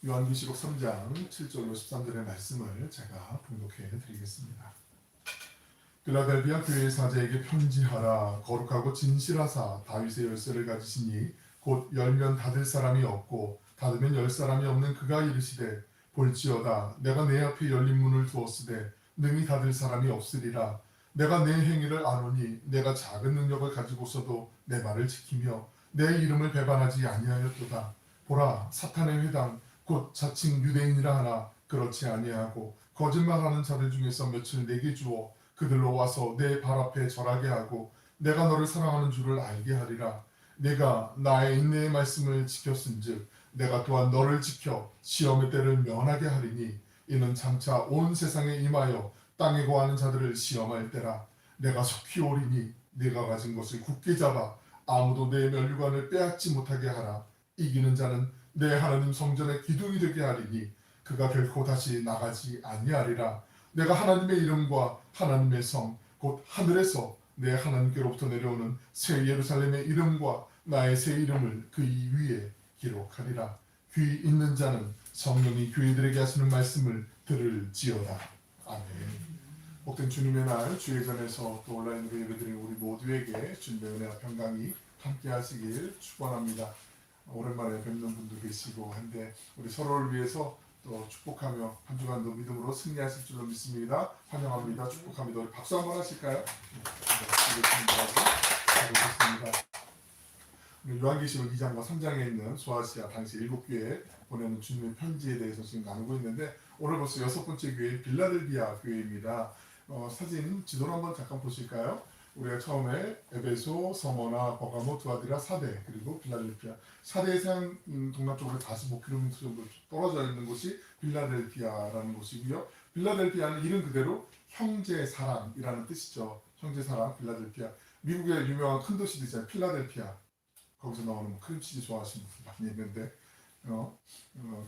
요한계시록 3장 7절로 13절의 말씀을 제가 봉독해 드리겠습니다. 필라델비아 교회 사제에게 편지하라. 거룩하고 진실하사 다윗의 열쇠를 가지시니 곧 열면 닫을 사람이 없고 닫으면 열 사람이 없는 그가 이르시되 볼지어다 내가 내 앞에 열린 문을 두었으되 능히 닫을 사람이 없으리라. 내가 내 행위를 아노니 내가 작은 능력을 가지고서도 내 말을 지키며 내 이름을 배반하지 아니하였도다. 보라, 사탄의 회당 곧 자칭 유대인이라 하나 그렇지 아니하고 거짓말하는 자들 중에서 몇을 내게 주어 그들로 와서 내 발 앞에 절하게 하고 내가 너를 사랑하는 줄을 알게 하리라. 내가 나의 인내의 말씀을 지켰은즉 내가 또한 너를 지켜 시험의 때를 면하게 하리니 이는 장차 온 세상에 임하여 땅에 거하는 자들을 시험할 때라. 내가 속히 오리니 네가 가진 것을 굳게 잡아 아무도 내 면류관을 빼앗지 못하게 하라. 이기는 자는 내 하나님 성전의 기둥이 되게 하리니 그가 결코 다시 나가지 아니하리라. 내가 하나님의 이름과 하나님의 성 곧 하늘에서 내 하나님께로부터 내려오는 새 예루살렘의 이름과 나의 새 이름을 그 위에 기록하리라. 귀 있는 자는 성령이 교회들에게 하시는 말씀을 들을지어다. 아멘. 복된 주님의 날 주예전에서 또 온라인으로 예배드리는 우리 모두에게 주님의 은혜와 평강이 함께 하시길 축원합니다. 오랜만에 뵙는 분도 계시고 한데 우리 서로를 위해서 또 축복하며 한 주간도 믿음으로 승리하실 줄로 믿습니다. 환영합니다. 축복합니다. 우리 박수 한번 하실까요? 네, 요한계시록 2장과 3장에 있는 소아시아 당시 7교회에 보내는 주님의 편지에 대해서 지금 나누고 있는데 오늘 벌써 6번째 교회 빌라델비아 교회입니다. 사진 지도를 한번 잠깐 보실까요? 우리가 처음에 에베소, 서머나, 버가모, 두아디라, 사대 그리고 빌라델비아 사대에서 동남쪽으로 45km 정도 떨어져 있는 곳이 빌라델비아라는 곳이고요. 빌라델비아는 이름 그대로 형제사랑이라는 뜻이죠. 형제사랑 빌라델비아. 미국의 유명한 큰 도시도 있잖아요. 필라델피아. 거기서 나오는 뭐 크림치즈 좋아하시는 분들 많이 있는데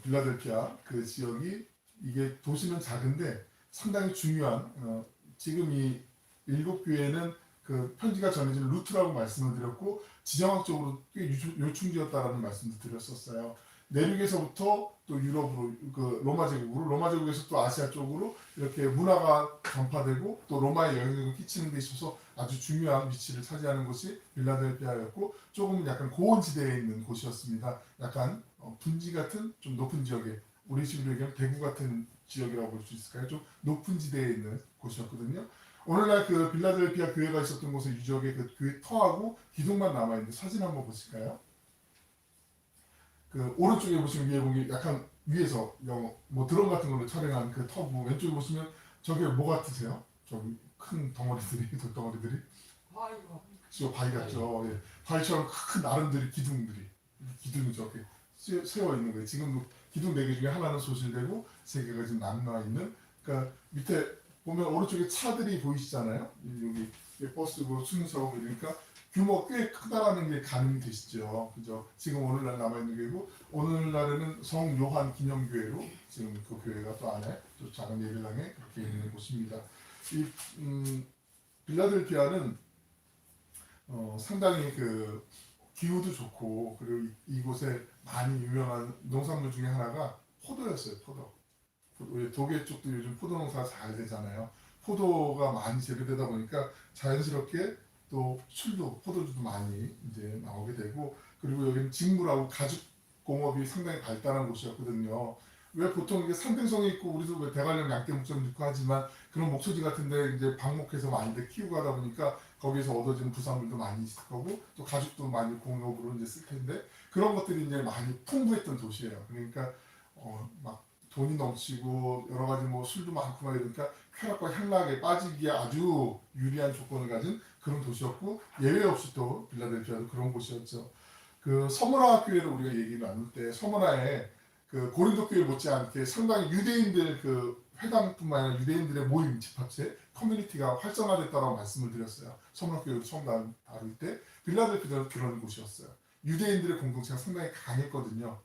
빌라델피아 그 지역이 이게 도시는 작은데 상당히 중요한 지금 이 7교회는 그 편지가 전해진 루트라고 말씀을 드렸고 지정학적으로 꽤 요충지였다라는 말씀도 드렸었어요. 내륙에서부터 또 유럽으로 그 로마 제국에서 또 아시아 쪽으로 이렇게 문화가 전파되고 또 로마의 영향력을 끼치는 데 있어서 아주 중요한 위치를 차지하는 곳이 빌라델피아였고 조금 약간 고원지대에 있는 곳이었습니다. 약간 분지 같은 좀 높은 지역에 우리 식으로 얘기하면 대구 같은 지역이라고 볼 수 있을까요? 좀 높은 지대에 있는 곳이었거든요. 오늘날 그 빌라델피아 교회가 있었던 곳의 유적의 그 교회 터하고 기둥만 남아있는데 사진 한번 보실까요? 그 오른쪽에 보시면 위에 보기 약간 위에서 뭐 드럼 같은 걸로 촬영한 그 터고 왼쪽에 보시면 저게 뭐 같으세요? 저기 큰 덩어리들이 돌덩어리들이 그죠 바위 같죠. 예. 바위처럼 큰 나름들이 기둥이 저렇게 세워 있는 거예요. 지금도 기둥 4개 중에 하나는 소실되고 3개가 지금 남아 있는. 그러니까 밑에 보면 오른쪽에 차들이 보이시잖아요. 여기 버스고 승용차고 이러니까 규모가 꽤 크다라는 게 가늠이 되시죠. 그죠? 지금 오늘날 남아있는 교회고 오늘날에는 성요한 기념교회로 지금 그 교회가 또 안에 또 작은 예배당에 그렇게 있는 곳입니다. 이 빌라델피아는 상당히 그 기후도 좋고 그리고 이곳에 많이 유명한 농산물 중에 하나가 포도였어요. 포도. 독일 쪽도 요즘 포도 농사가 잘 되잖아요. 포도가 많이 재배되다 보니까 자연스럽게 또 술도 포도주도 많이 이제 나오게 되고 그리고 여기는 직물하고 가죽 공업이 상당히 발달한 곳이었거든요. 왜 보통 이게 산등성이 있고 우리도 왜 대관령 양떼 목장 있고 하지만 그런 목소지 같은데 이제 방목해서 많이들 키우고 하다 보니까 거기서 얻어지는 부산물도 많이 있을 거고 또 가죽도 많이 공업으로 이제 쓸 텐데 그런 것들이 이제 많이 풍부했던 도시예요. 그러니까 막 돈이 넘치고 여러 가지 뭐 술도 많고 막 이러니까 쾌락과 향락에 빠지기에 아주 유리한 조건을 가진 그런 도시였고 예외 없이 또 빌라델피아도 그런 곳이었죠. 그 서머나 교회를 우리가 얘기를 나눌 때 서머나에 그 고린도 교회 못지않게 상당히 유대인들 그 회당뿐만 아니라 유대인들의 모임 집합체 커뮤니티가 활성화됐다라고 말씀을 드렸어요. 서머나 교회를 처음 다룰 때 빌라델피아도 그런 곳이었어요. 유대인들의 공동체가 상당히 강했거든요.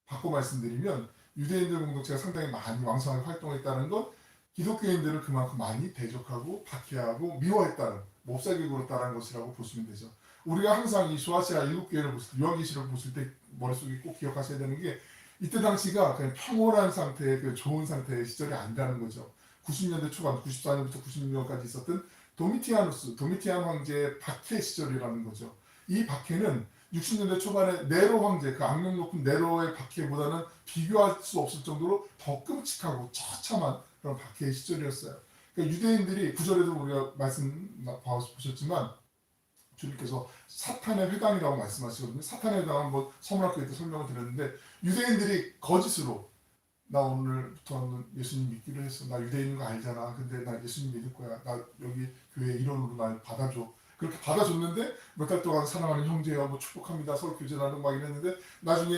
바꿔 말씀드리면 유대인들 공동체가 상당히 많이 왕성하게 활동했다는 건 기독교인들을 그만큼 많이 대적하고 박해하고 미워했다는 몹살게 굴었다는 것이라고 보시면 되죠. 우리가 항상 이 소아시아 7교회를 보실 때 요한계시록을 보실 때 머릿속에 꼭 기억하셔야 되는 게 이때 당시가 그냥 평온한 상태의 그 좋은 상태의 시절이 아니라는 거죠. 90년대 초반, 94년부터 96년까지 있었던 도미티안 황제의 박해 시절이라는 거죠. 이 박해는 60년대 초반에 네로 황제, 그 악명 높은 네로의 박해보다는 비교할 수 없을 정도로 더 끔찍하고 처참한 그런 박해의 시절이었어요. 그러니까 유대인들이 구절에도 우리가 말씀 보셨지만 주님께서 사탄의 회당이라고 말씀하시거든요. 사탄의 회당 한번 서문학교에 때 설명을 드렸는데 유대인들이 거짓으로 나 오늘부터 예수님 믿기로 했어. 나 유대인인 거 알잖아. 근데 나 예수님 믿을 거야. 나 여기 교회 일원으로 날 받아줘. 그렇게 받아줬는데 몇 달 동안 사랑하는 형제야 뭐 축복합니다. 서로 교제 나누고 막 이랬는데 나중에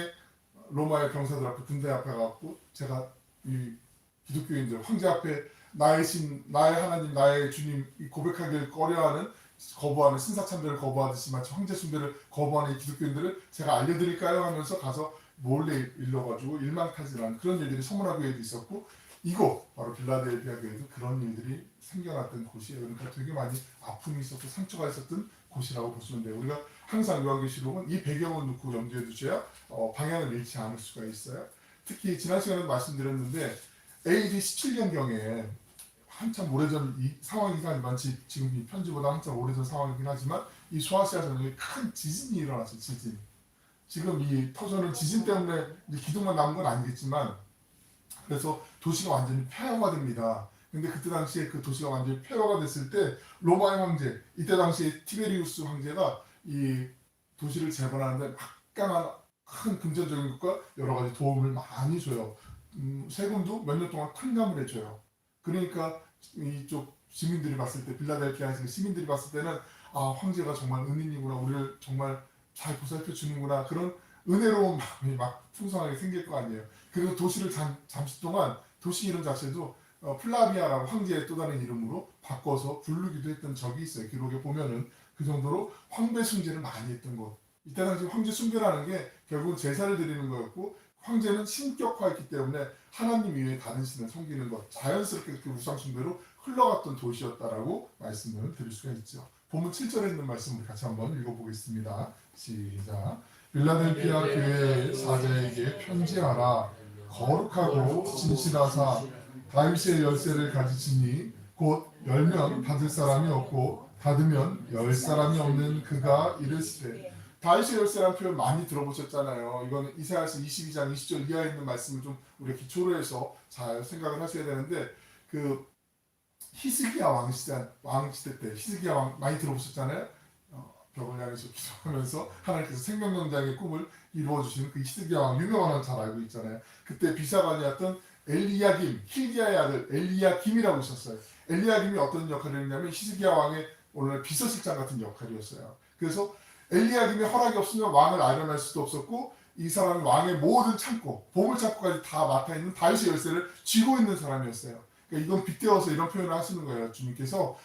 로마의 병사들 앞에 군대 앞에 가고 제가 이 기독교인들 황제 앞에 나의 신, 나의 하나님, 나의 주님 고백하기를 꺼려하는 거부하는 신사참배를 거부하듯이 마치 황제 숭배를 거부하는 이 기독교인들을 제가 알려드릴까요? 하면서 가서 몰래 일러가지고 일망타진하는 그런 일들이 서문화교회도 있었고 이곳 바로 빌라델피아 교회도 그런 일들이 생겨났던 곳이에요. 그러니까 되게 많이 아픔이 있었고 상처가 있었던 곳이라고 보시면 돼요. 우리가 항상 요한계시록은 이 배경을 놓고 염두에 두셔야 방향을 잃지 않을 수가 있어요. 특히 지난 시간에도 말씀드렸는데 AD 17년경에 한참 오래전 이 상황이긴 하지만 지금 이 편지보다 한참 오래전 상황이긴 하지만 이 소아시아 전역에 큰 지진이 일어났어요. 지진. 지금 이 터전은 지진 때문에 기둥만 남은 건 아니겠지만 그래서 도시가 완전히 폐허가 됩니다. 근데 그때 당시에 그 도시가 완전히 폐허가 됐을 때 로마의 황제, 이때 당시에 티베리우스 황제가 이 도시를 재건하는데 막강한 큰 금전적인 것과 여러 가지 도움을 많이 줘요. 세금도 몇 년 동안 탕감을 해줘요. 그러니까 이쪽 시민들이 봤을 때 빌라델피아에서 시민들이 봤을 때는 아 황제가 정말 은인이구나 우리를 정말 잘 보살펴 주는구나 그런 은혜로운 마음이 막 풍성하게 생길 거 아니에요. 그리고 도시를 잠시 동안 도시 이름 자체도 플라비아라고 황제의 또 다른 이름으로 바꿔서 부르기도 했던 적이 있어요. 기록에 보면은 그 정도로 황배 숭배를 많이 했던 것. 이때 당시 황제 숭배라는 게 결국은 제사를 드리는 거였고 황제는 신격화했기 때문에 하나님 이외에 다른 신을 섬기는 것 자연스럽게 그 우상 숭배로 흘러갔던 도시였다라고 말씀을 드릴 수가 있죠. 본문 7절에 있는 말씀 우리 같이 한번 읽어보겠습니다. 시작. 빌라델피아 교회 사자에게 편지하라. 거룩하고 진실하사 다윗의 열쇠를 가지시니 곧 열면 닫을 사람이 없고 닫으면 열 사람이 없는 그가 이르시되. 다윗의 열쇠라는 표현 많이 들어보셨잖아요. 이거는 이사야서 22장 20절 이하에 있는 말씀을 좀 우리가 기초로 해서 잘 생각을 하셔야 되는데 그 히스기야 왕시대 때 히스기야 왕 많이 들어보셨잖아요. 벽을 향해서 기도하면서 하나님께서 생명명장의 꿈을 이루어주시는 그 히스기야 왕 유명한 왕 잘 알고 있잖아요. 그때 비사관이었던 엘리야김, 힐기야의 아들 엘리야김이라고 있었어요. 엘리야김이 어떤 역할을 했냐면 히스기야 왕의 오늘날 비서실장 같은 역할이었어요. 그래서 엘리야김이 허락이 없으면 왕을 아련할 수도 없었고 이 사람은 왕의 모든 창고, 보물창고까지 다 맡아 있는 다윗의 열쇠를 쥐고 있는 사람이었어요. 그러니까 이건 빗대어서 이런 표현을 하시는 거예요. 주님께서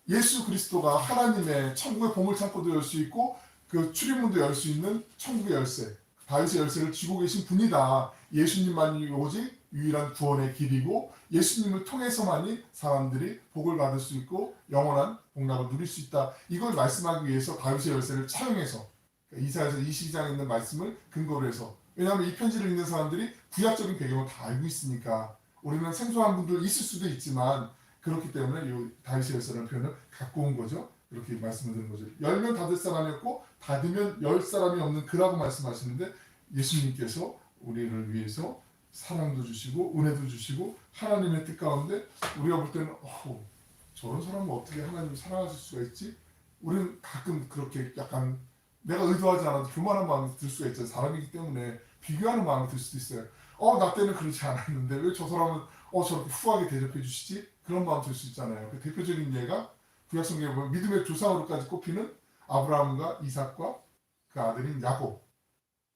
예수 그리스도가 하나님의 천국의 보물창고도 열 수 있고 그 출입문도 열 수 있는 천국의 열쇠, 다윗의 열쇠를 쥐고 계신 분이다. 예수님만이 오직 유일한 구원의 길이고 예수님을 통해서만이 사람들이 복을 받을 수 있고 영원한 복락을 누릴 수 있다. 이걸 말씀하기 위해서 다윗의 열쇠를 차용해서 이사야서 22장에 있는 말씀을 근거로 해서 왜냐하면 이 편지를 읽는 사람들이 구약적인 배경을 다 알고 있으니까 우리는 생소한 분들 있을 수도 있지만 그렇기 때문에 이 다윗의 열쇠라는 표현을 갖고 온 거죠. 이렇게 말씀을 드린 거죠. 열면 닫을 사람이 없고 닫으면 열 사람이 없는 그라고 말씀하시는데 예수님께서 우리를 위해서 사랑도 주시고 은혜도 주시고 하나님의 뜻 가운데 우리가 볼 때는 저런 사람은 어떻게 하나님을 사랑하실 수가 있지? 우리는 가끔 그렇게 약간 내가 의도하지 않아도 교만한 마음이 들 수가 있잖아요. 사람이기 때문에 비교하는 마음이 들 수도 있어요. 나 때는 그렇지 않았는데 왜 저 사람은 저렇게 후하게 대접해 주시지? 그런 마음 들 수 있잖아요. 그 대표적인 예가 구약성경에 보면 믿음의 조상으로까지 꼽히는 아브라함과 이삭과 그 아들인 야곱.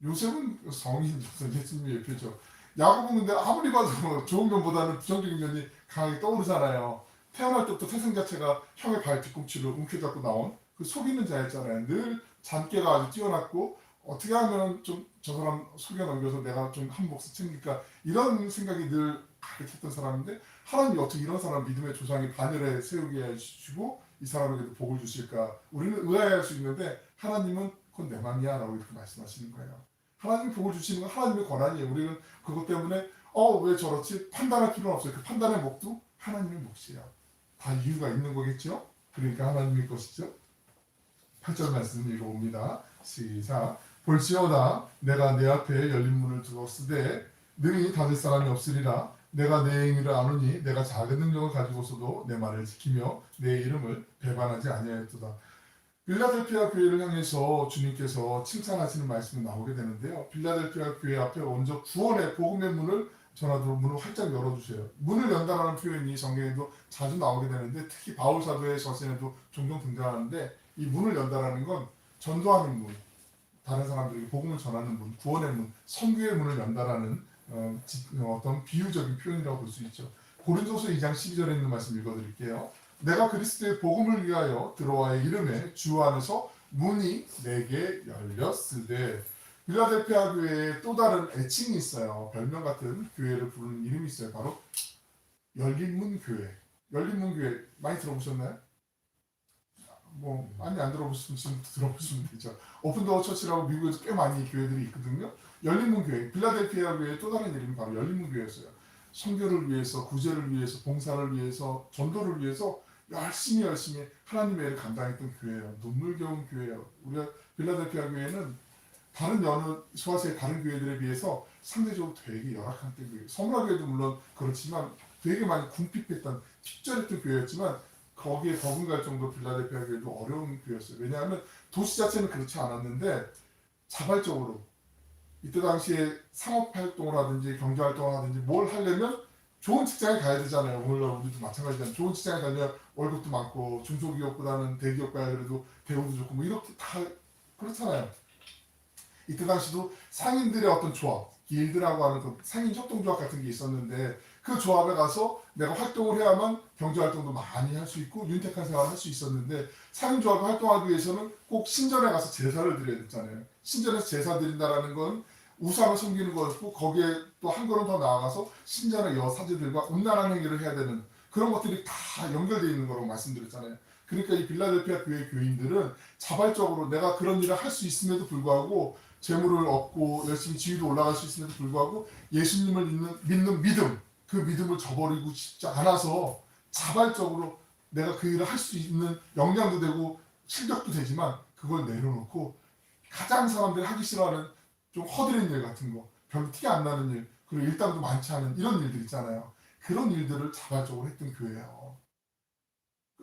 요셉은 성인 예수님의 예표죠. 야곱은 근데 아무리 봐도 좋은 면보다는 부정적인 면이 강하게 떠오르잖아요. 태어날 때부터 태생 자체가 형의 발 뒤꿈치를 움켜잡고 나온 그 속이는 자였잖아요. 늘 잔꾀가 아주 뛰어났고 어떻게 하면 좀 저 사람 속여 넘겨서 내가 좀 한 몫을 챙길까 이런 생각이 늘 가득했던 사람인데 하나님이 어떻게 이런 사람 믿음의 조상이 반열에 세우게 해주시고 이 사람에게도 복을 주실까 우리는 의아해할 수 있는데 하나님은 그건 내 맘이야 라고 이렇게 말씀하시는 거예요. 하나님이 복을 주시는 건 하나님의 권한이에요. 우리는 그것 때문에 왜 저렇지? 판단할 필요는 없어요. 그 판단의 몫도 하나님의 몫이에요. 다 이유가 있는 거겠죠? 그러니까 하나님의 것이죠. 8절 말씀 읽어봅니다. 시작. 볼지어다 내가 내 앞에 열린 문을 두었으되 능히 닫을 사람이 없으리라. 내가 내 행위를 아노니 내가 작은 능력을 가지고서도 내 말을 지키며 내 이름을 배반하지 아니하였도다. 빌라델피아 교회를 향해서 주님께서 칭찬하시는 말씀이 나오게 되는데요. 빌라델피아 교회 앞에 먼저 구원의 복음의 문을 전하도록 문을 활짝 열어주세요. 문을 연다라는 표현이 성경에도 자주 나오게 되는데 특히 바울 사도의 서신에도 종종 등장하는데 이 문을 연다라는 건 전도하는 문, 다른 사람들에게 복음을 전하는 문, 구원의 문, 선교의 문을 연다라는 어떤 비유적인 표현이라고 볼 수 있죠. 고린도서 2장 12절에 있는 말씀 읽어드릴게요. 내가 그리스도의 복음을 위하여 들어와의 이름에 주 안에서 문이 내게 열렸으되. 빌라델피아 교회에 또 다른 애칭이 있어요. 별명 같은 교회를 부르는 이름이 있어요. 바로 열린문 교회. 열린문 교회 많이 들어보셨나요? 많이 안 들어보시면 지금 들어보시면 되죠. 오픈도어 처치라고 미국에서 꽤 많이 교회들이 있거든요. 열린문 교회, 빌라델피아 교회의 또 다른 이름이 바로 열린문 교회였어요. 선교를 위해서, 구제를 위해서, 봉사를 위해서, 전도를 위해서 열심히 하나님의 일을 감당했던 교회예요. 눈물겨운 교회예요. 우리가 빌라델피아 교회는 다른 여느 소아시아의 다른 교회들에 비해서 상대적으로 되게 열악한 교회예요. 서문화교회도 물론 그렇지만 되게 많이 궁핍했던 핍절했던 교회였지만 거기에 버금갈 정도 빌라델피아 교회도 어려운 교회였어요. 왜냐하면 도시 자체는 그렇지 않았는데 자발적으로 이때 당시에 상업활동을 하든지 경제활동을 하든지 뭘 하려면 좋은 직장에 가야 되잖아요. 물론 우리도 마찬가지잖아요. 좋은 직장에 가면 월급도 많고 중소기업보다는 대기업 가야 그래도 대우도 좋고 이렇게 다 그렇잖아요. 이때 당시도 상인들의 어떤 조합, 길드라고 하는 그 상인 협동조합 같은 게 있었는데 그 조합에 가서 내가 활동을 해야만 경제활동도 많이 할 수 있고 윤택한 생활을 할 수 있었는데 상인조합이 활동하기 위해서는 꼭 신전에 가서 제사를 드려야 됐잖아요. 신전에서 제사 드린다라는 건 우상을 섬기는 거였고 거기에 또 한 걸음 더 나아가서 신전의 여사제들과 음란한 행위를 해야 되는 그런 것들이 다 연결되어 있는 거라고 말씀드렸잖아요. 그러니까 이 빌라델피아 교회 교인들은 자발적으로 내가 그런 일을 할 수 있음에도 불구하고 재물을 얻고 열심히 지위도 올라갈 수 있음에도 불구하고 예수님을 믿는 믿음, 그 믿음을 저버리고 싶지 않아서 자발적으로 내가 그 일을 할 수 있는 역량도 되고 실력도 되지만 그걸 내려놓고 가장 사람들이 하기 싫어하는 좀 허드렛 일 같은 거, 별로 티가 안 나는 일, 그리고 일당도 많지 않은 이런 일들 있잖아요. 그런 일들을 자발적으로 했던 교회예요.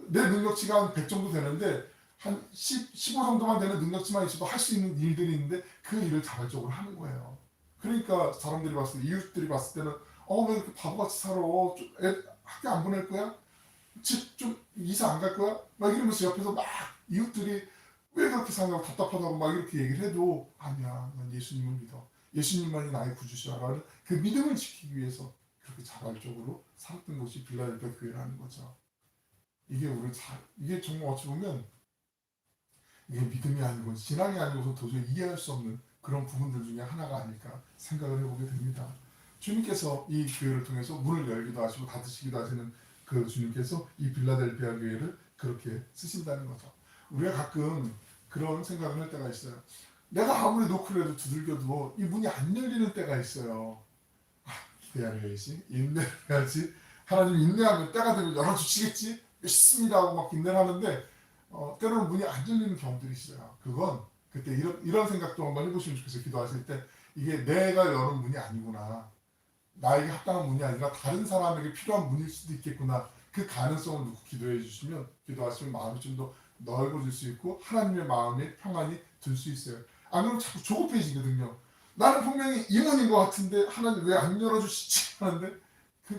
내 능력치가 한 100 정도 되는데 한 15 정도만 되는 능력치만 있어도 할 수 있는 일들이 있는데 그 일을 자발적으로 하는 거예요. 그러니까 사람들이 봤을 때, 이웃들이 봤을 때는 왜 이렇게 바보같이 살아? 학교 안 보낼 거야? 집 좀 이사 안 갈 거야? 막 이러면서 옆에서 막 이웃들이 왜 그렇게 생각하고 답답하다고 막 이렇게 얘기를 해도 아니야, 난 예수님을 믿어. 예수님만이 나의 구주시라는 그 믿음을 지키기 위해서 그렇게 자발적으로 살았던 것이 빌라델피아 교회라는 거죠. 이게 정말 어찌 보면 이게 믿음이 아니고 신앙이 아니고서 도저히 이해할 수 없는 그런 부분들 중에 하나가 아닐까 생각을 해보게 됩니다. 주님께서 이 교회를 통해서 문을 열기도 하시고 닫으시기도 하시는 그 주님께서 이 빌라델피아 교회를 그렇게 쓰신다는 거죠. 우리가 가끔 그런 생각을 할 때가 있어요. 내가 아무리 노크를 해도 두들겨도 이 문이 안 열리는 때가 있어요. 기다려야지, 인내를 해야지. 하나님 인내하면 때가 되면 열어주시겠지? 믿습니다 하고 막 인내를 하는데 때로는 문이 안 열리는 경우들이 있어요. 그건 그때 이런 생각도 한번 해보시면 좋겠어요. 기도하실 때 이게 내가 여는 문이 아니구나. 나에게 합당한 문이 아니라 다른 사람에게 필요한 문일 수도 있겠구나. 그 가능성을 놓고 기도해 주시면 기도하시면 마음이 좀 더 넓어질 수 있고 하나님의 마음에 평안이 들 수 있어요. 안 그러면 자꾸 조급해지거든요. 나는 분명히 이 문인 것 같은데 하나님 왜 안 열어주시지 하는데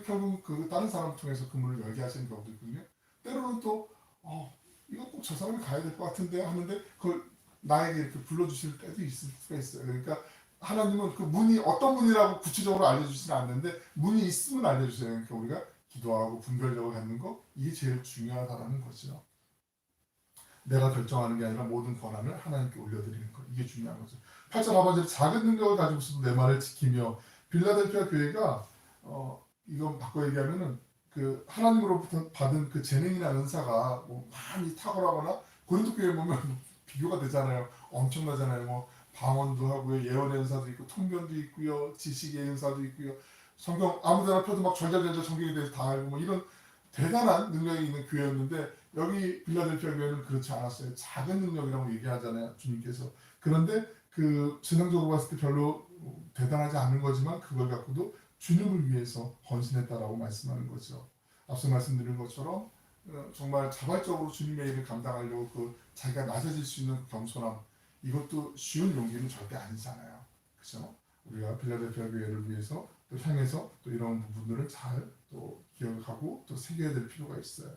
결국 그 다른 사람을 통해서 그 문을 열게 하시는 경우도 있거든요. 때로는 또 이거 꼭 저 사람이 가야 될 것 같은데 하는데 그걸 나에게 이렇게 불러주실 때도 있을 수가 있어요. 그러니까 하나님은 그 문이 어떤 문이라고 구체적으로 알려주시는 않는데 문이 있으면 알려주세요. 그러니까 우리가 기도하고 분별력을 갖는 거 이게 제일 중요하다는 거죠. 내가 결정하는 게 아니라 모든 권한을 하나님께 올려드리는 거 이게 중요한 거죠. 8절 하반절에 작은 능력을 가지고서도 내 말을 지키며 빌라델피아 교회가 이건 바꿔 얘기하면은 그 하나님으로부터 받은 그 재능이나 은사가 많이 탁월하거나 고린도 교회 보면 비교가 되잖아요. 엄청나잖아요. 방언도 하고요, 예언의 은사도 있고, 통변도 있고요, 지식의 은사도 있고요. 성경 아무데나 펴도 막 절절절절 성경에 대해서 다 알고 뭐 이런 대단한 능력이 있는 교회였는데 여기 빌라델피아 교회는 그렇지 않았어요. 작은 능력이라고 얘기하잖아요, 주님께서. 그런데 그 신앙적으로 봤을 때 별로 대단하지 않은 거지만 그걸 갖고도 주님을 위해서 헌신했다라고 말씀하는 거죠. 앞서 말씀드린 것처럼 정말 자발적으로 주님의 일을 감당하려고 그 자기가 낮아질 수 있는 겸손함, 이것도 쉬운 용기는 절대 아니잖아요. 그렇죠? 우리가 빌라델피아 교회를 위해서 또 향해서 또 이런 부분들을 잘 또 기억하고 또 새겨야 될 필요가 있어요.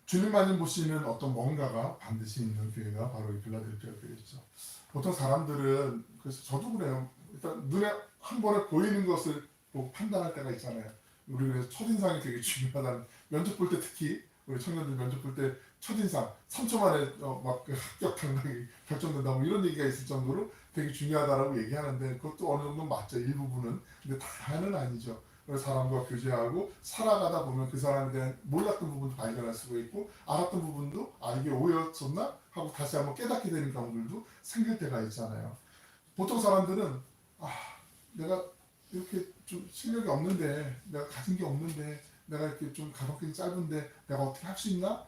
주님만이 보시는 어떤 뭔가가 반드시 있는 교회가 바로 이 빌라델피아 교회죠. 보통 사람들은, 그래서 저도 그래요. 일단 눈에 한 번에 보이는 것을 보고 판단할 때가 있잖아요. 우리 그래서 첫인상이 되게 중요하다는, 면접 볼 때 특히 우리 청년들 면접 볼 때 첫인상 3초 만에 막그 합격 당락이 결정된다 뭐 이런 얘기가 있을 정도로 되게 중요하다라고 얘기하는데 그것도 어느 정도 맞죠, 일부분은. 근데 다는 아니죠. 그래서 사람과 교제하고 살아가다 보면 그 사람에 대한 몰랐던 부분도 발견할 수가 있고, 알았던 부분도 이게 오해였었나 하고 다시 한번 깨닫게 되는 경우들도 생길 때가 있잖아요. 보통 사람들은 내가 이렇게 좀 실력이 없는데, 내가 가진 게 없는데, 내가 이렇게 좀 가독성이 짧은데 내가 어떻게 할 수 있나?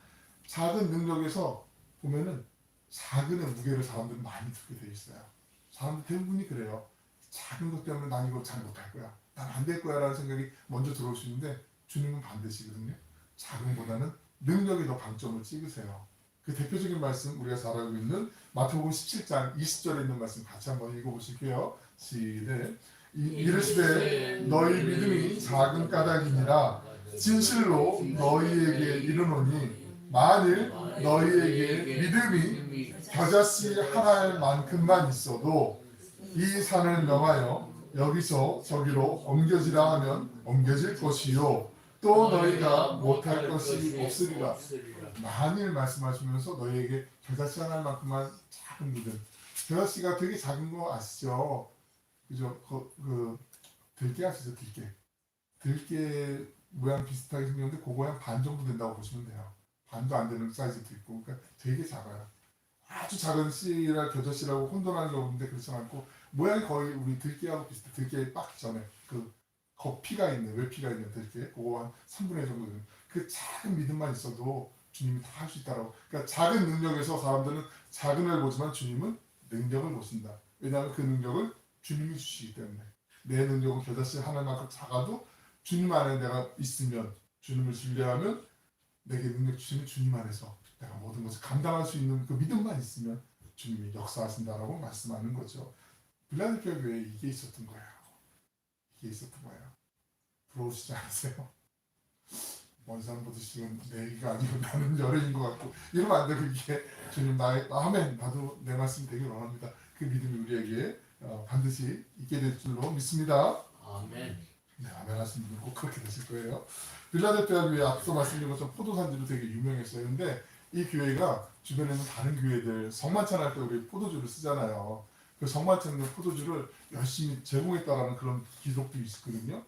작은 능력에서 보면은 작은의 무게를 사람들은 많이 듣게 돼 있어요. 사람들 대부분이 그래요. 작은 것 때문에 난 이거 잘 못할 거야, 난 안 될 거야 라는 생각이 먼저 들어올 수 있는데, 주님은 반드시거든요. 작은보다는 능력이 더 방점을 찍으세요. 그 대표적인 말씀, 우리가 잘 알고 있는 마태복음 17장 20절에 있는 말씀 같이 한번 읽어보실게요. 시작. 이르시되 너희 믿음이 작은 까닭이니라 진실로 너희에게 이르노니 만일 너희에게 믿음이 겨자씨 한 알만큼만 있어도 이 산을 명하여 여기서 저기로 옮겨지라 하면 옮겨질 것이요 또 너희가 못할 것이 없으리라. 만일 말씀하시면서 너희에게 겨자씨 한 알만큼만 작은 믿음. 겨자씨가 되게 작은 거 아시죠? 그죠? 들깨 아시죠? 들깨 모양 비슷하게 생겼는데 그거 한 반 정도 된다고 보시면 돼요. 반도 안 되는 사이즈도 있고, 그러니까 되게 작아요. 아주 작은 씨라 겨자씨라고 혼돈하는 경우인데 그렇지 않고 모양이 거의 우리 들깨하고 비슷해. 들깨 빡 전에 그 겉피가 있는, 외피가 있는 들깨, 그거 한 3분의 1 정도 되는 그 작은 믿음만 있어도 주님이 다 할 수 있다라고. 그러니까 작은 능력에서 사람들은 작은을 보지만 주님은 능력을 보신다. 왜냐하면 그 능력을 주님이 주시기 때문에. 내 능력은 겨자씨 하나만큼 작아도 주님 안에 내가 있으면, 주님을 신뢰하면 내게 능력 주시는 주님 안에서 내가 모든 것을 감당할 수 있는 그 믿음만 있으면 주님이 역사하신다라고 말씀하는 거죠. 빌라델피아 교회에 이게 있었던 거예요. 이게 있었던 거예요. 부러우시지 않으세요? 먼 사람 보듯이 지금 내 얘기가 아니고 나는 열애인 것 같고 이러면 안 되고, 이게 주님 나의 아멘, 나도 내 말씀 되길 원합니다. 그 믿음이 우리에게 반드시 있게 될 줄로 믿습니다. 아멘. 네, 아멘 하시는 분은 꼭 그렇게 되실 거예요. 빌라델피아 교회 앞서 말씀드린 것처럼 포도산지로 되게 유명했어요. 근데 이 교회가 주변에 있는 다른 교회들 성만찬 할 때 우리 포도주를 쓰잖아요. 그 성만찬 의 포도주를 열심히 제공했다라는 그런 기록도 있거든요.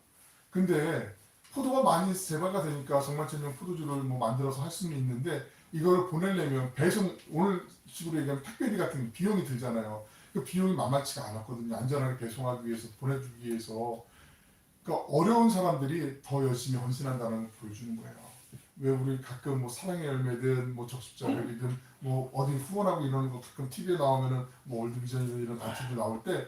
근데 포도가 많이 재배가 되니까 성만찬용 포도주를 뭐 만들어서 할 수는 있는데 이걸 보내려면 배송, 오늘 식으로 얘기하면 택배비 같은 비용이 들잖아요. 그 비용이 만만치가 않았거든요. 안전하게 배송하기 위해서, 보내주기 위해서. 그러니까 어려운 사람들이 더 열심히 헌신한다는 걸 보여주는 거예요. 왜 우리 가끔 뭐 사랑의 열매든 뭐 적십자별이든 뭐 어디 후원하고 이러는 거 가끔 TV에 나오면은 뭐 월드비전이든 이런 단체들 나올 때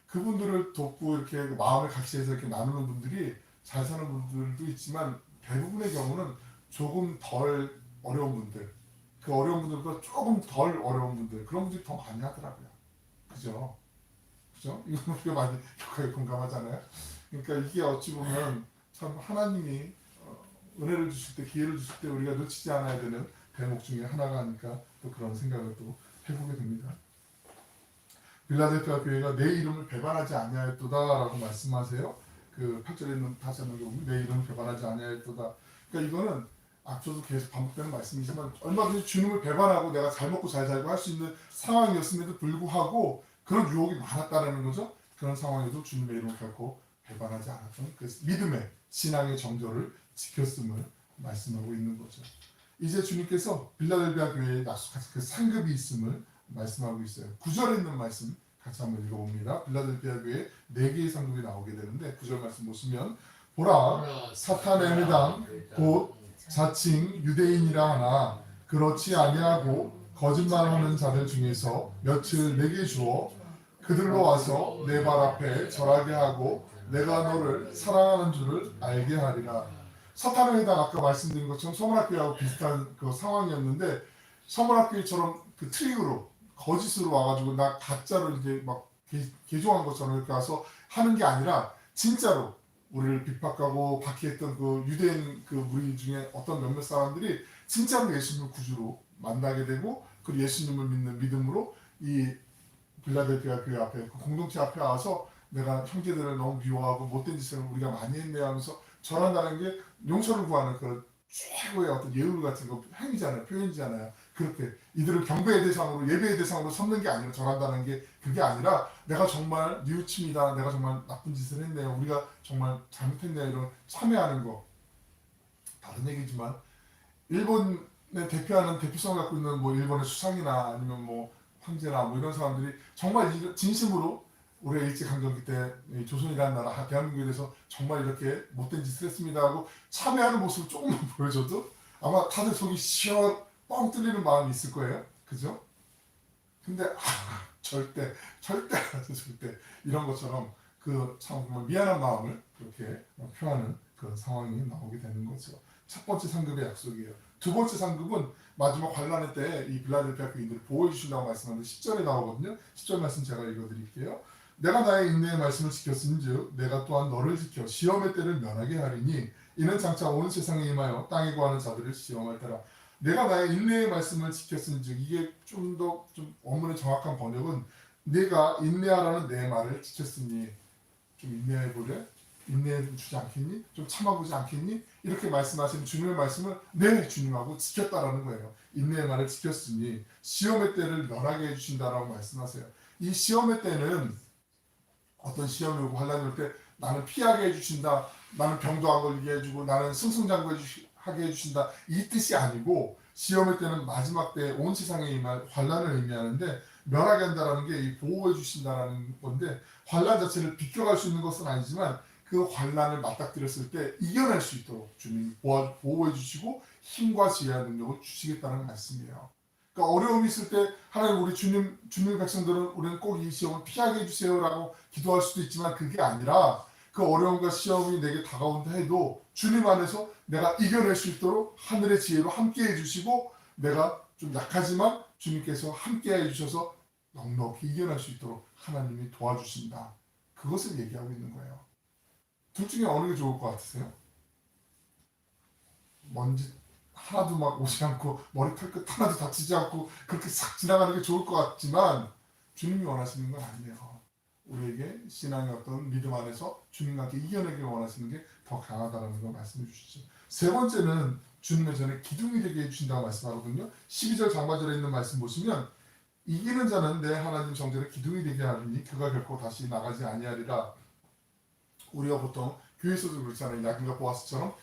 그분들을 돕고 이렇게 마음을 같이 해서 이렇게 나누는 분들이 잘 사는 분들도 있지만 대부분의 경우는 조금 덜 어려운 분들, 그 어려운 분들보다 조금 덜 어려운 분들, 그런 분들이 더 많이 하더라고요. 그죠? 그죠? 이거 우리가 많이 교회에 공감하잖아요. 그러니까 이게 어찌 보면 참 하나님이 은혜를 주실 때, 기회를 주실 때 우리가 놓치지 않아야 되는 대목 중에 하나가 아닐까, 또 그런 생각을 또 해보게 됩니다. 빌라델피아 교회가 내 이름을 배반하지 아니하였도다라고 말씀하세요. 그 8절에 있는 다시 한번 보면 내 이름을 배반하지 아니하였도다. 그러니까 이거는 앞서도 계속 반복되는 말씀이지만 얼마든지 주님을 배반하고 내가 잘 먹고 잘 살고 할 수 있는 상황이었음에도 불구하고 그런 유혹이 많았다는 거죠. 그런 상황에도 주님의 이름을 결코 배반하지 않았던 그 믿음의 신앙의 정조를 지켰음을 말씀하고 있는 거죠. 이제 주님께서 빌라델비아 교회에 약속하신 그 상급이 있음을 말씀하고 있어요. 9절에 있는 말씀 같이 한번 읽어봅니다. 빌라델피아 교회 4개의 상급이 나오게 되는데 9절 말씀 보시면 보라 사탄의 회당 곧 자칭 유대인이라 하나 그렇지 아니하고 거짓말하는 자들 중에서 며칠 내게 주어 그들로 와서 내 발 앞에 절하게 하고 내가 너를 사랑하는 줄을 알게 하리라. 사탄의 회당 아까 말씀드린 것처럼 서문학교하고 비슷한 그 상황이었는데 서문학교처럼 그 트릭으로 거짓으로 와가지고 나 가짜로 이제 막 개종한 것처럼 이렇게 와서 하는 게 아니라 진짜로 우리를 핍박하고 박해했던 그 유대인 그 무리 중에 어떤 몇몇 사람들이 진짜로 예수님을 구주로 만나게 되고 그 예수님을 믿는 믿음으로 이 빌라델피아 교회 앞에 그 공동체 앞에 와서 내가 형제들을 너무 미워하고 못된 짓을 우리가 많이 했네 하면서 절한다는 게 용서를 구하는 그 최고의 어떤 예우 같은 거 행위잖아요. 표현이잖아요. 그렇게 이들을 경배의 대상으로 예배의 대상으로 삼는 게 아니라 절한다는 게 그게 아니라 내가 정말 뉘우침이다. 내가 정말 나쁜 짓을 했네요. 우리가 정말 잘못했네요. 이런 참회하는 거. 다른 얘기지만 일본에 대표하는 대표성을 갖고 있는 뭐 일본의 수상이나 아니면 뭐 황제나 뭐 이런 사람들이 정말 진심으로 우리 일제강점기 때 조선이라는 나라 대한민국에 대해서 정말 이렇게 못된 짓을 했습니다 하고 참여하는 모습을 조금만 보여줘도 아마 다들 속이 시원 뻥 뚫리는 마음이 있을 거예요. 그죠? 근데 절대 이런 것처럼 그 참 정말 미안한 마음을 그렇게 표하는 그런 상황이 나오게 되는 거죠. 첫 번째 상급의 약속이에요. 두 번째 상급은 마지막 환란의 때 이 빌라델피아 교인들을 보호해 주신다고 말씀하는데 10절에 나오거든요. 10절 말씀 제가 읽어드릴게요. 내가 나의 인내의 말씀을 지켰은즉 내가 또한 너를 지켜 시험의 때를 면하게 하리니 이는 장차 온 세상에 임하여 땅에 거하는 자들을 시험할 때라. 내가 나의 인내의 말씀을 지켰은즉 이게 좀 더 좀 원문의 정확한 번역은 내가 인내하라는 내 말을 지켰으니 좀 인내해 보래? 인내해 주지 않겠니? 좀 참아보지 않겠니? 이렇게 말씀하시는 주님의 말씀을 네 주님하고 지켰다라는 거예요. 인내의 말을 지켰으니 시험의 때를 면하게 해주신다라고 말씀하세요. 이 시험의 때는 어떤 시험이 오고 환란이 올 때 나는 피하게 해주신다. 나는 병도 안 걸리게 해주고 나는 승승장구하게 해주신다. 이 뜻이 아니고 시험의 때는 마지막 때 온 세상에 임할 환란을 의미하는데 면하게 한다라는 게 이 보호해 주신다라는 건데 환란 자체를 비껴갈 수 있는 것은 아니지만 그 환란을 맞닥뜨렸을 때 이겨낼 수 있도록 주님이 보호해 주시고 힘과 지혜와 능력을 주시겠다는 말씀이에요. 그러니까 어려움이 있을 때 하나님 우리 주님 백성들은 우리는 꼭 이 시험을 피하게 해주세요라고 기도할 수도 있지만 그게 아니라 그 어려움과 시험이 내게 다가온다 해도 주님 안에서 내가 이겨낼 수 있도록 하늘의 지혜로 함께 해주시고 내가 좀 약하지만 주님께서 함께 해주셔서 넉넉히 이겨낼 수 있도록 하나님이 도와주신다. 그것을 얘기하고 있는 거예요. 둘 중에 어느 게 좋을 것 같으세요? 먼지 하나도 막 오지 않고 머리털 끝 하나도 다치지 않고 그렇게 싹 지나가는 게 좋을 것 같지만 주님이 원하시는 건 아니에요. 우리에게 신앙의 어떤 믿음 안에서 주님과 함께 이겨내길 원하시는 게 더 강하다는 걸 말씀해 주시죠. 세 번째는 주님의 전에 기둥이 되게 해주신다고 말씀하거든요. 12절 장마절에 있는 말씀 보시면 이기는 자는 내 하나님 정전에 기둥이 되게 하리니 그가 결코 다시 나가지 아니하리라. 우리가 보통 교회에서도 그렇잖아요. 야긴과 보아스처럼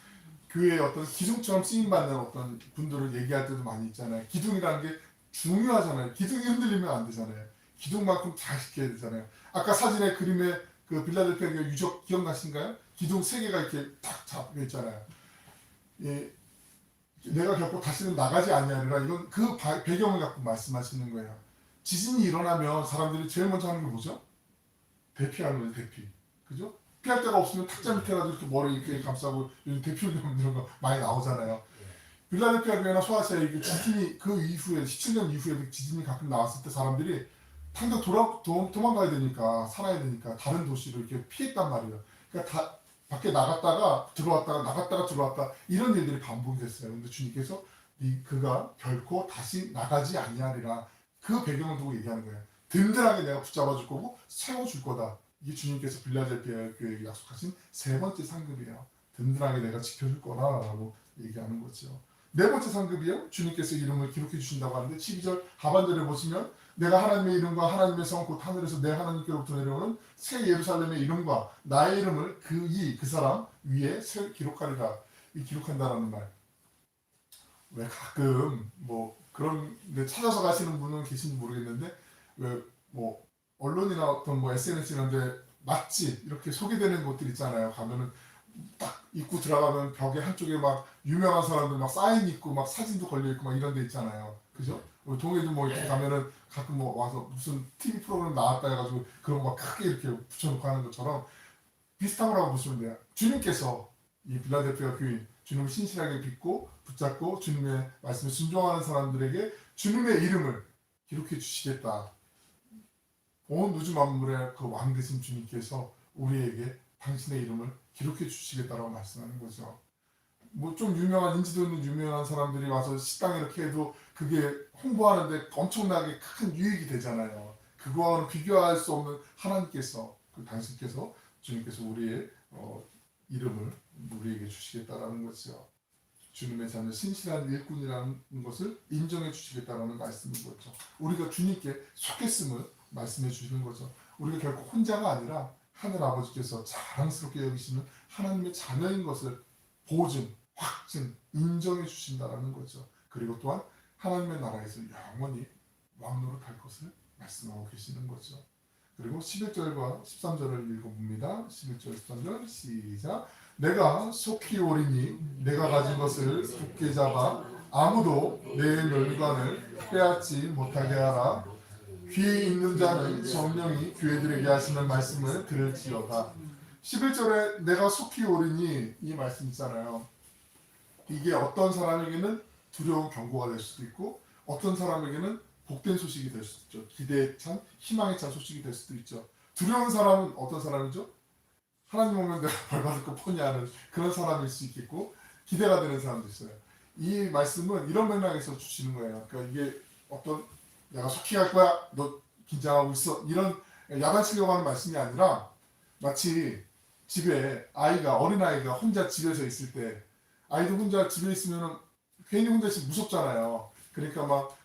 교회의 어떤 기둥처럼 쓰임받는 어떤 분들을 얘기할 때도 많이 있잖아요. 기둥이라는 게 중요하잖아요. 기둥이 흔들리면 안 되잖아요. 기둥만큼 잘 지켜야 되잖아요. 아까 사진의 그림에 그 빌라델피아 교회 유적 기억나신가요? 기둥 3개가 이렇게 탁 잡혀 있잖아요. 예, 내가 결코 다시는 나가지 아니하리라. 이건 그 배경을 갖고 말씀하시는 거예요. 지진이 일어나면 사람들이 제일 먼저 하는 게 뭐죠? 대피하는 거예요. 대피. 그죠? 피할 데가 없으면 탁자 밑에라도 이렇게 머리 이렇게 감싸고 요즘 대피운동 이런 거 많이 나오잖아요. 빌라델피아 교회나 소아시아에 지진이 그 이후에 17년 이후에 지진이 가끔 나왔을 때 사람들이 당장 도망가야 되니까 살아야 되니까 다른 도시로 이렇게 피했단 말이에요. 그러니까 다 밖에 나갔다가 들어왔다가 나갔다가 들어왔다 이런 일들이 반복이 됐어요. 근데 주님께서 그가 결코 다시 나가지 아니하리라 그 배경을 두고 얘기하는 거예요. 든든하게 내가 붙잡아 줄 거고 세워줄 거다. 이게 주님께서 빌라델피아 교회에게 약속하신 세 번째 상급이에요. 든든하게 내가 지켜줄 거라라고 얘기하는 거죠. 네 번째 상급이요. 주님께서 이름을 기록해 주신다고 하는데 12절 하반절에 보시면 내가 하나님의 이름과 하나님의 성 곧 하늘에서 내 하나님께로부터 내려오는 새 예루살렘의 이름과 나의 이름을 그 사람 위에 기록하리라. 이 기록한다라는 말. 왜 가끔 뭐 그런데 찾아서 가시는 분은 계신지 모르겠는데 왜 뭐 언론이나 어떤 뭐 SNS 이런데 맛집 이렇게 소개되는 곳들 있잖아요. 가면은 딱 입구 들어가면 벽에 한쪽에 막 유명한 사람들 막 사인 있고 막 사진도 걸려 있고 막 이런 데 있잖아요. 그죠? 동해도 뭐 이렇게 가면은 가끔 뭐 와서 무슨 TV 프로그램 나왔다 해가지고 그런 거 막 크게 이렇게 붙여놓고 하는 것처럼 비슷한 거라고 보시면 돼요. 주님께서 이 빌라델피아 교인 주님을 신실하게 믿고 붙잡고 주님의 말씀에 순종하는 사람들에게 주님의 이름을 기록해 주시겠다. 온 우주 만물의 그 왕 되신 주님께서 우리에게 당신의 이름을 기록해 주시겠다라고 말씀하는 거죠. 뭐 좀 유명한 인지도 있는 유명한 사람들이 와서 식당 이렇게 해도 그게 홍보하는데 엄청나게 큰 유익이 되잖아요. 그거와는 비교할 수 없는 하나님께서 그 당신께서 주님께서 우리의 이름을 우리에게 주시겠다라는 거죠. 주님의 자녀 신실한 일꾼이라는 것을 인정해 주시겠다라는 말씀인 거죠. 우리가 주님께 속했음을 말씀해 주시는 거죠. 우리가 결코 혼자가 아니라 하늘 아버지께서 자랑스럽게 여기시는 하나님의 자녀인 것을 보증, 확증, 인정해 주신다라는 거죠. 그리고 또한 하나님의 나라에서 영원히 왕노릇할 것을 말씀하고 계시는 거죠. 그리고 11절과 13절을 읽어봅니다. 11절, 13절 시작. 내가 속히 오리니 내가 가진 것을 굳게 잡아 아무도 내 멸관을 빼앗지 못하게 하라. 귀에 있는 자는 성령이 교회들에게 하시는 말씀을 들을지어다. 11절에 내가 속히 오리니 이 말씀 있잖아요. 이게 어떤 사람에게는 두려운 경고가 될 수도 있고 어떤 사람에게는 복된 소식이 될 수도 있죠. 기대에 찬 희망에 찬 소식이 될 수도 있죠. 두려운 사람은 어떤 사람이죠? 하나님 오면 내가 벌 받을 거 뻔히 아는 그런 사람일 수 있겠고 기대가 되는 사람도 있어요. 이 말씀은 이런 맥락에서 주시는 거예요. 그러니까 이게 어떤 내가 속히 갈 거야 너 긴장하고 있어 이런 야단치려고 하는 말씀이 아니라 마치 집에 어린아이가 혼자 집에서 있을 때 아이도 혼자 집에 있으면 괜히 혼자 있으면 무섭잖아요. 그러니까 막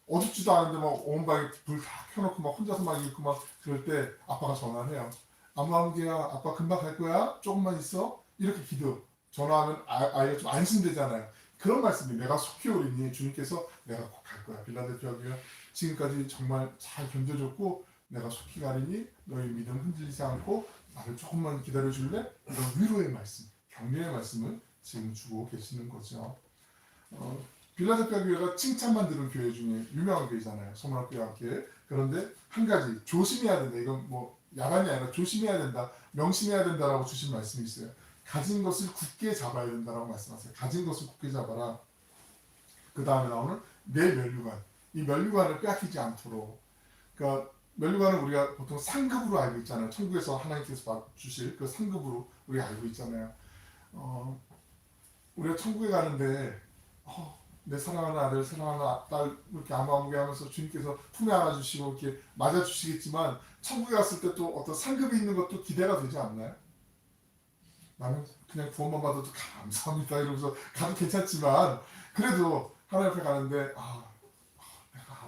어둡지도 않은데 막 온 방에 불 다 켜놓고 막 혼자서 막 있고 막 그럴 때 아빠가 전화를 해요. 아무개야 아빠 금방 갈 거야 조금만 있어 이렇게 기도 전화하면 아이가 좀 안심되잖아요. 그런 말씀이 내가 속히 오리니 주님께서 내가 꼭 갈 거야. 빌라델피아 교회가 지금까지 정말 잘 견뎌줬고 내가 속히 가리니 너희 믿음 흔들리지 않고 나를 조금만 기다려줄래? 이런 위로의 말씀, 격려의 말씀을 지금 주고 계시는 거죠. 빌라델피아 교회가 칭찬만 들은 교회 중에 유명한 교회잖아요. 소문학교와 교회. 그런데 한 가지 조심해야 된다. 이건 뭐 야단이 아니라 조심해야 된다. 명심해야 된다라고 주신 말씀이 있어요. 가진 것을 굳게 잡아야 된다라고 말씀하세요. 가진 것을 굳게 잡아라. 그 다음에 나오는 내 면류관. 이 면류관을 빼앗기지 않도록. 그러니까 면류관은 우리가 보통 상급으로 알고 있잖아요. 천국에서 하나님께서 주실 그 상급으로 우리가 알고 있잖아요. 우리가 천국에 가는데 내 사랑하는 아들, 사랑하는 딸 이렇게 아무개 하면서 주님께서 품에 안아주시고 이렇게 맞아주시겠지만 천국에 갔을 때 또 어떤 상급이 있는 것도 기대가 되지 않나요? 나는 그냥 구원만 받아도 감사합니다 이러면서 가도 괜찮지만 그래도 하나님 앞에 가는데 내가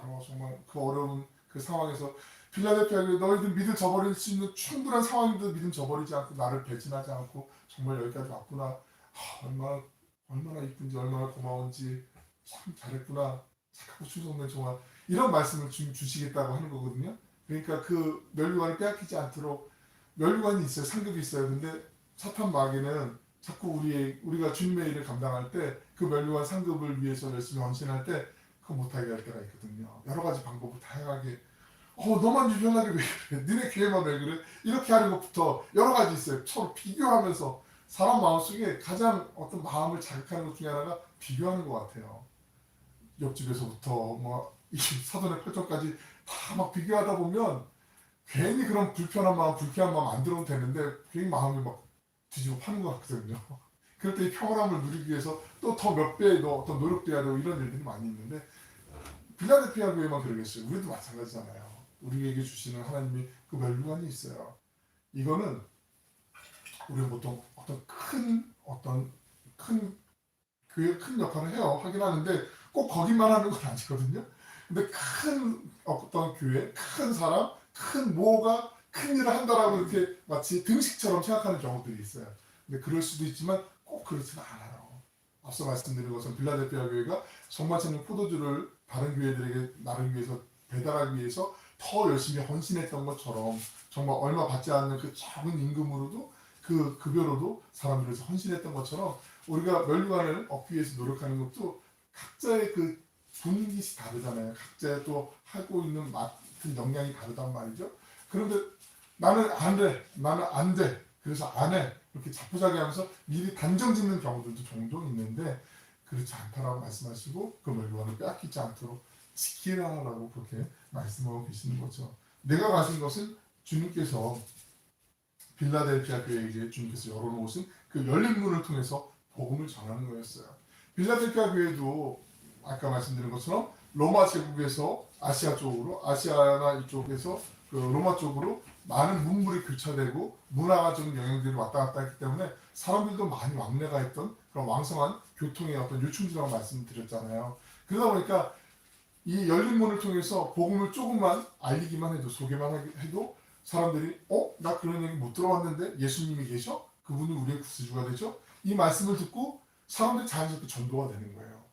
알아 정말 그 어려운 그 상황에서 빌라델피아 교회 너희들 믿음 저버릴 수 있는 충분한 상황인데도 믿음 저버리지 않고 나를 배신하지 않고 정말 여기까지 왔구나. 얼마나 이쁜지 얼마나 고마운지 참 잘했구나. 착하고 충성된 종아 이런 말씀을 주시겠다고 하는 거거든요. 그러니까 그 면류관을 빼앗기지 않도록 면류관이 있어요. 상급이 있어요. 근데 사탄 마귀는 자꾸 우리가 주님의 일을 감당할 때 그 면류관 상급을 위해서 열심히 헌신할 때 그거 못하게 할 때가 있거든요. 여러 가지 방법을 다양하게 너만 유별나게 왜 그래? 너네 교회만 왜 그래? 이렇게 하는 것부터 여러 가지 있어요. 서로 비교하면서 사람 마음속에 가장 어떤 마음을 자극하는 것 중에 하나가 비교하는 것 같아요. 옆집에서부터 뭐 사돈의 팔촌까지 다 막 비교하다 보면 괜히 그런 불편한 마음, 불쾌한 마음 안 들어도 되는데 괜히 마음을 막 뒤집어 파는 것 같거든요. 그럴 때 이 평온함을 누리기 위해서 또 더 몇 배의 어떤 노력도 해야 되고 이런 일들이 많이 있는데 빌라델피아 교회만 그러겠어요. 우리도 마찬가지잖아요. 우리에게 주시는 하나님이 그 면류관이 있어요. 이거는 우리는 보통 어떤 큰 교회 큰 역할을 해요. 하긴 하는데 꼭 거기만 하는 건 아니거든요. 근데 큰 어떤 교회, 큰 사람, 큰 뭐가 큰 일을 한다라고 이렇게 마치 등식처럼 생각하는 경우들이 있어요. 근데 그럴 수도 있지만 꼭 그렇지는 않아요. 앞서 말씀드린 것은 빌라델피아 교회가 정말처럼 포도주를 다른 교회들에게 나르기 위해서 배달하기 위해서 더 열심히 헌신했던 것처럼 정말 얼마 받지 않는 그 작은 임금으로도 그 급여로도 사람들을 위해서 헌신했던 것처럼 우리가 멸류관을 얻기 위해서 노력하는 것도 각자의 그 분깃이 다르잖아요. 각자의 또 하고 있는 맡은 역량이 다르단 말이죠. 그런데 나는 안 돼, 나는 안 돼, 그래서 안 해, 이렇게 자포자기하면서 미리 단정 짓는 경우들도 종종 있는데 그렇지 않다라고 말씀하시고 그 멸류관을 빼앗기지 않도록 지키라라고 그렇게 말씀하고 계시는 거죠. 내가 가진 것은 주님께서 빌라델피아 교회에게 주님께서 열어놓으신 그 열린 문을 통해서 복음을 전하는 거였어요. 빌라델피아 교회도 아까 말씀드린 것처럼 로마 제국에서 아시아 쪽으로, 아시아나 이쪽에서 그 로마 쪽으로 많은 문물이 교차되고 문화적인 영향들이 왔다 갔다 했기 때문에 사람들도 많이 왕래가 했던 그런 왕성한 교통의 어떤 요충지라고 말씀드렸잖아요. 그러다 보니까 이 열린 문을 통해서 복음을 조금만 알리기만 해도, 소개만 해도 사람들이 나 그런 얘기 못 들어봤는데 예수님이 계셔? 그분이 우리의 구세주가 되죠? 이 말씀을 듣고 사람들이 자연스럽게 전도가 되는 거예요.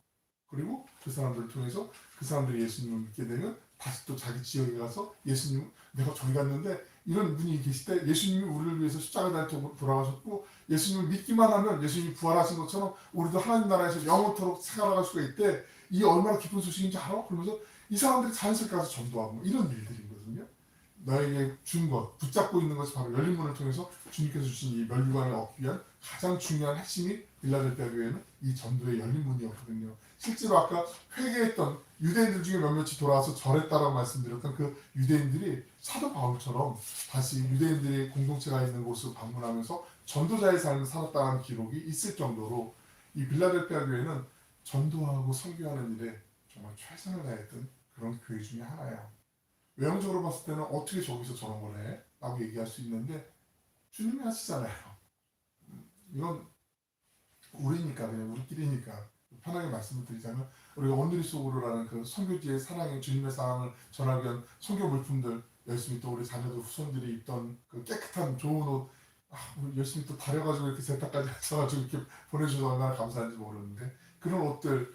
그리고 그 사람들을 통해서 그 사람들이 예수님을 믿게 되면 다시 또 자기 지역에 가서 예수님, 내가 저기 갔는데 이런 분이 계실 때 예수님이 우리를 위해서 십자가 달려 돌아가셨고 예수님을 믿기만 하면 예수님이 부활하신 것처럼 우리도 하나님 나라에서 영원토록 살아갈 수가 있대. 이게 얼마나 기쁜 소식인지 알아? 그러면서 이 사람들이 자연스럽게 가서 전도하고 이런 일들이거든요. 너에게 준 것, 붙잡고 있는 것이 바로 열린 문을 통해서 주님께서 주신 이 멸류관을 얻기 위한 가장 중요한 핵심이 빌라델피아 교회는 이 전도의 열린 문이었거든요. 실제로 아까 회개했던 유대인들 중에 몇몇이 돌아와서 절했다라고 말씀드렸던 그 유대인들이 사도 바울처럼 다시 유대인들의 공동체가 있는 곳으로 방문하면서 전도자의 삶을 살았다는 기록이 있을 정도로 이 빌라델피아 교회는 전도하고 선교하는 일에 정말 최선을 다했던 그런 교회 중에 하나예요. 외형적으로 봤을 때는 어떻게 저기서 저런 걸 해? 라고 얘기할 수 있는데 주님이 하시잖아요. 이건 우리니까, 그냥 우리끼리니까 편하게 말씀을 드리자면 우리가 온누리 속으로라는 그 선교지의 사랑의 주님의 사랑을 전하기 위한 선교 물품들 열심히 또 우리 자녀들 후손들이 입던 그 깨끗한 좋은 옷 우리 열심히 또 다려가지고 이렇게 세탁까지 해서가지고 이렇게 보내주셔서 얼마나 감사한지 모르는데 그런 옷들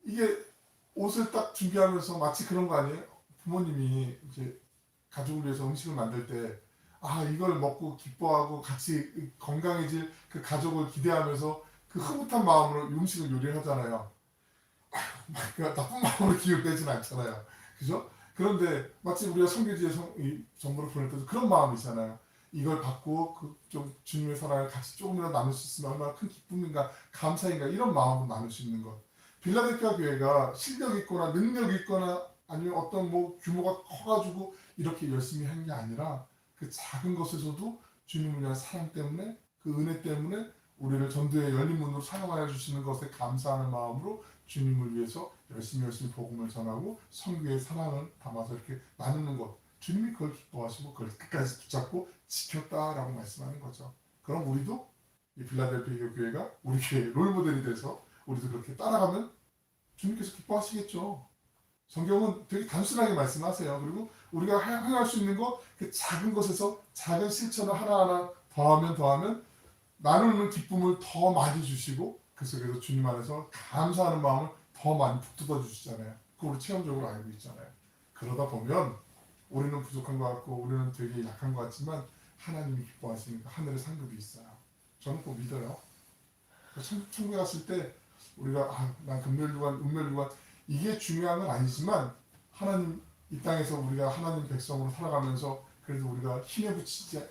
이게 옷을 딱 준비하면서 마치 그런 거 아니에요? 부모님이 이제 가족을 위해서 음식을 만들 때 이걸 먹고 기뻐하고 같이 건강해질 그 가족을 기대하면서 그 흐뭇한 마음으로 음식을 요리를 하잖아요. 나쁜 마음으로 기울 빼진 않잖아요. 그죠? 그런데 마치 우리가 선교지에 정보를 보낼 때도 그런 마음이잖아요. 이걸 받고 좀 주님의 사랑을 같이 조금이라도 나눌 수 있으면 얼마나 큰 기쁨인가 감사인가 이런 마음으로 나눌 수 있는 것. 빌라델피아 교회가 실력 있거나 능력 있거나 아니면 어떤 규모가 커가지고 이렇게 열심히 한 게 아니라 그 작은 것에서도 주님을 위한 사랑 때문에 그 은혜 때문에 우리를 전도의 열린 문으로 사용하여 주시는 것에 감사하는 마음으로 주님을 위해서 열심히 복음을 전하고 선교의 사랑을 담아서 이렇게 나누는 것. 주님이 그걸 기뻐하시고 그걸 끝까지 붙잡고 지켰다라고 말씀하는 거죠. 그럼 우리도 이 빌라델피아 교회가 우리 교회의 롤모델이 돼서 우리도 그렇게 따라가면 주님께서 기뻐하시겠죠. 성경은 되게 단순하게 말씀하세요. 그리고 우리가 행할 수 있는 것, 그 작은 것에서 작은 실천을 하나하나 더하면 나누는 기쁨을 더 많이 주시고 그 속에서 주님 안에서 감사하는 마음을 더 많이 북돋아 주시잖아요. 그거 우리 체험적으로 알고 있잖아요. 그러다 보면 우리는 부족한 것 같고 우리는 되게 약한 것 같지만 하나님이 기뻐하시는 하늘의 상급이 있어요. 저는 꼭 믿어요. 천국에 갔을 때 우리가 난 금멸류관, 은멸류관 이게 중요한 건 아니지만 하나님 이 땅에서 우리가 하나님 백성으로 살아가면서 그래도 우리가 힘에 부치지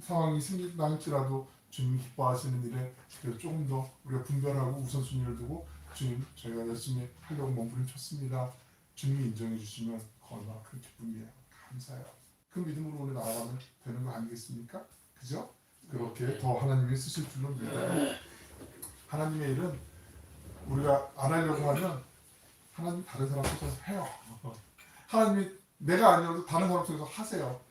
상황이 생긴다 할지라도 주님 기뻐하시는 일에 그래도 조금 더 우리가 분별하고 우선순위를 두고 주님 저희가 열심히 하려고 몸부림쳤습니다. 주님이 인정해 주시면 얼마나 큰 기쁨이에요. 감사해요. 그 믿음으로 오늘 나아가면 되는 거 아니겠습니까? 그죠? 그렇게 더 하나님이 쓰실 줄로 믿어요. 하나님의 일은 우리가 안 하려고 하면 하나님 다른 사람 통해서 해요. 하나님이 내가 아니어도 다른 사람 통해서 하세요.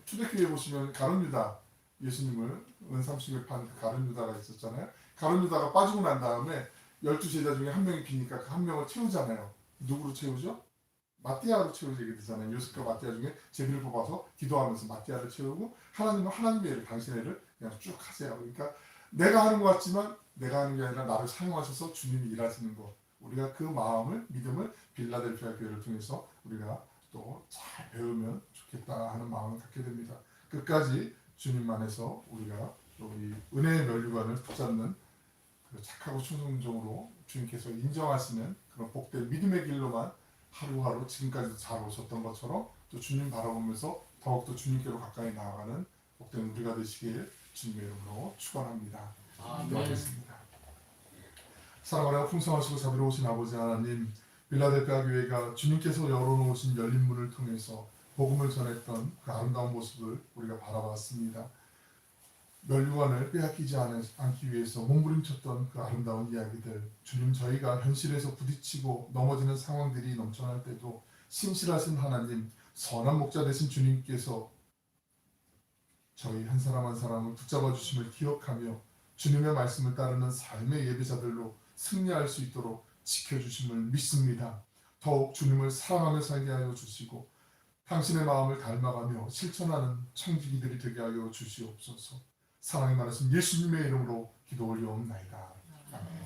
초대교회 보시면 가룟 유다 예수님을 은삼식을 판 가룟 유다가 있었잖아요. 가룟 유다가 빠지고 난 다음에 12제자 중에 한 명이 비니까 그 한 명을 채우잖아요. 누구로 채우죠? 마띠아로 채우게 되잖아요. 요셉과 마띠아 중에 제비를 뽑아서 기도하면서 마띠아를 채우고 하나님은 하나님의 일을 당신의 일을 그냥 쭉 하세요. 그러니까 내가 하는 것 같지만 내가 하는 게 아니라 나를 사용하셔서 주님이 일하시는 것. 우리가 그 마음을, 믿음을 빌라델피아 교회를 통해서 우리가 또 잘 배우면 좋겠다 하는 마음을 갖게 됩니다. 끝까지 주님 안에서 우리가 또 이 은혜의 면류관을 붙잡는 그 착하고 충성적으로 주님께서 인정하시는 그런 복된 믿음의 길로만 하루하루 지금까지 잘 오셨던 것처럼 또 주님 바라보면서 더욱더 주님께로 가까이 나아가는 복된 우리가 되시길 주님의 이름으로 축원합니다. 기도하겠습니다. 사랑하고 풍성하시고 자비로우신 아버지 하나님, 빌라델피아 교회가 주님께서 열어놓으신 열린 문을 통해서 복음을 전했던 그 아름다운 모습을 우리가 바라봤습니다. 면류관을 빼앗기지 않기 위해서 몸부림쳤던 그 아름다운 이야기들, 주님, 저희가 현실에서 부딪히고 넘어지는 상황들이 넘쳐날 때도 신실하신 하나님, 선한 목자 되신 주님께서 저희 한 사람 한 사람을 붙잡아 주심을 기억하며 주님의 말씀을 따르는 삶의 예배자들로 승리할 수 있도록 지켜주심을 믿습니다. 더욱 주님을 사랑하며 살게 하여 주시고 당신의 마음을 닮아가며 실천하는 청지기들이 되게 하여 주시옵소서. 사랑이 많으신 예수님의 이름으로 기도 올려옵나이다. 아멘.